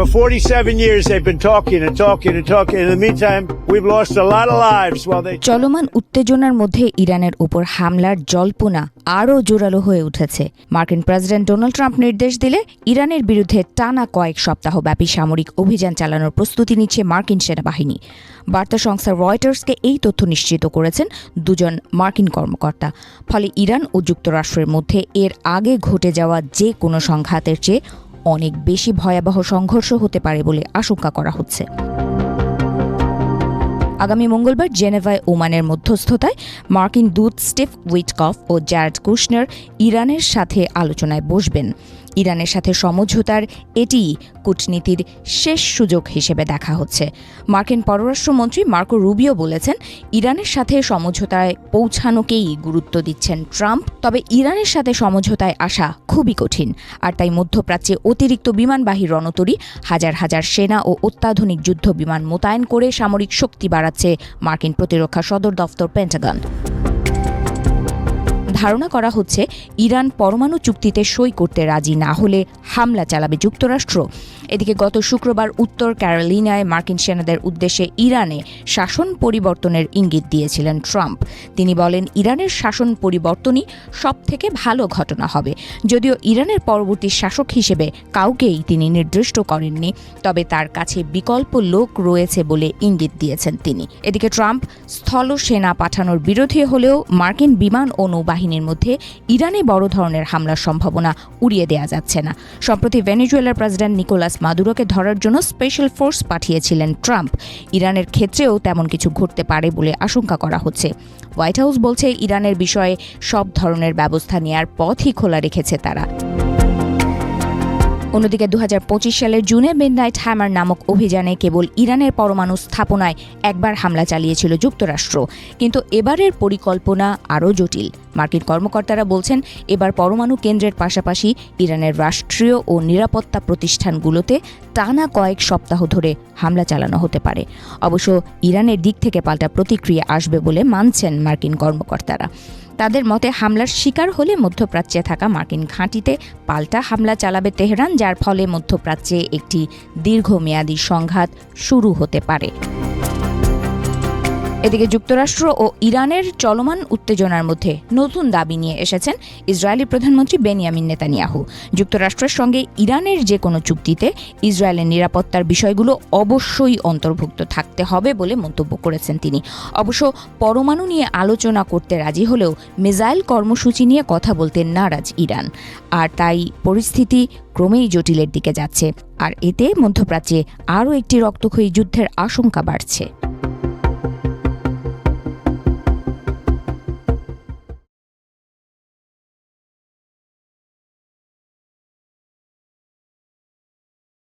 For 47 years they've been talking and talking and talking. In the meantime, we've lost a lot of lives while they... চলমান উত্তেজনার মধ্যে ইরানের উপর হামলার জল্পনা আরও জোরালো হয়ে উঠেছে। মার্কিন প্রেসিডেন্ট ডোনাল্ড ট্রাম্প নির্দেশ দিলে ইরানের বিরুদ্ধে টানা কয়েক সপ্তাহব্যাপী সামরিক অভিযান চালানোর প্রস্তুতি নিচ্ছে মার্কিন সেনাবাহিনী। বার্তা সংস্থা রয়টার্সকে এই তথ্য নিশ্চিত করেছেন দুজন মার্কিন কর্মকর্তা। ফলে ইরান ও যুক্তরাষ্ট্রের মধ্যে এর আগে ঘটে যাওয়া যে কোনো সংঘাতের চেয়ে অনেক বেশি ভয়াবহ সংঘর্ষ হতে পারে বলে আশঙ্কা করা হচ্ছে। আগামী মঙ্গলবার জেনেভায় ওমানের মধ্যস্থতায় মার্কিন দূত স্টিভ উইটকফ ও জ্যারেড কুশনার ইরানের সাথে আলোচনায় বসবেন। ইরানের সাথে সমঝোতার এটি কূটনীতির শেষ সুযোগ হিসেবে দেখা হচ্ছে। মার্কিন পররাষ্ট্রমন্ত্রী মার্কো রুবিও বলেছেন, ইরানের সাথে সমঝোতায় পৌঁছানোকেই গুরুত্ব দিচ্ছেন ট্রাম্প। তবে ইরানের সাথে সমঝোতায় আসা খুবই কঠিন, আর তাই মধ্যপ্রাচ্যে অতিরিক্ত বিমানবাহী রণতরী, হাজার হাজার সেনা ও অত্যাধুনিক যুদ্ধ বিমান মোতায়েন করে সামরিক শক্তি বাড়াচ্ছে মার্কিন প্রতিরক্ষা সদর দফতর পেন্টাগন। ধারণা করা হচ্ছে, ইরান পরমাণু চুক্তিতে সই করতে রাজি না হলে হামলা চালাবে যুক্তরাষ্ট্র। এদিকে গত শুক্রবার উত্তর ক্যারোলিনায় মার্কিন সেনাদের উদ্দেশ্যে ইরানে শাসন পরিবর্তনের ইঙ্গিত দিয়েছিলেন ট্রাম্প। তিনি বলেন, ইরানের শাসন পরিবর্তনই সবথেকে ভালো ঘটনা হবে। যদিও ইরানের পরবর্তী শাসক হিসেবে কাউকেই তিনি নির্দিষ্ট করেননি, তবে তার কাছে বিকল্প লোক রয়েছে বলে ইঙ্গিত দিয়েছেন তিনি। এদিকে ট্রাম্প স্থল সেনা পাঠানোর বিরোধী হলেও মার্কিন বিমান ও নৌবাহিনীর মধ্যে ইরানে বড় ধরনের হামলার সম্ভাবনা উড়িয়ে দেওয়া যাচ্ছে না। সম্প্রতি ভেনেজুয়েলার প্রেসিডেন্ট নিকোলাস মাদুরোকে ধরার জন্য স্পেশাল ফোর্স পাঠিয়েছিলেন ট্রাম্প। ইরানের ক্ষেত্রেও তেমন কিছু ঘটতে পারে বলে আশঙ্কা করা হচ্ছে। হোয়াইট হাউস বলছে, ইরানের বিষয়ে সব ধরনের ব্যবস্থা নেয়ার পথই খোলা রেখেছে তারা। অন্যদিকে 2025 সালের জুনে মিডনাইট হ্যামার নামক অভিযানে কেবল ইরানের পরমাণু স্থাপনায় একবার হামলা চালিয়েছিল যুক্তরাষ্ট্র, কিন্তু এবারের পরিকল্পনা আরও জটিল। মার্কিন কর্মকর্তারা বলছেন, এবার পরমাণু কেন্দ্রের পাশাপাশি ইরানের রাষ্ট্রীয় ও নিরাপত্তা প্রতিষ্ঠানগুলোতে টানা কয়েক সপ্তাহ ধরে হামলা চালানো হতে পারে। অবশ্য ইরানের দিক থেকে পাল্টা প্রতিক্রিয়া আসবে বলে মানছেন মার্কিন কর্মকর্তারা। তাদের মতে, হামলার শিকার হলে মধ্যপ্রাচ্যে থাকা মার্কিন ঘাঁটিতে পাল্টা হামলা চালাবে তেহরান, যার ফলে মধ্যপ্রাচ্যে একটি দীর্ঘমেয়াদী সংঘাত শুরু হতে পারে। এদিকে যুক্তরাষ্ট্র ও ইরানের চলমান উত্তেজনার মধ্যে নতুন দাবি নিয়ে এসেছেন ইসরায়েলি প্রধানমন্ত্রী বেনিয়ামিন নেতানিয়াহু। যুক্তরাষ্ট্রের সঙ্গে ইরানের যে কোনো চুক্তিতে ইসরায়েলের নিরাপত্তার বিষয়গুলো অবশ্যই অন্তর্ভুক্ত থাকতে হবে বলে মন্তব্য করেছেন তিনি। অবশ্য পরমাণু নিয়ে আলোচনা করতে রাজি হলেও মিসাইল কর্মসূচি নিয়ে কথা বলতে নারাজ ইরান, আর তাই পরিস্থিতি ক্রমেই জটিলের দিকে যাচ্ছে। আর এতে মধ্যপ্রাচ্যে আরও একটি রক্তক্ষয়ী যুদ্ধের আশঙ্কা বাড়ছে।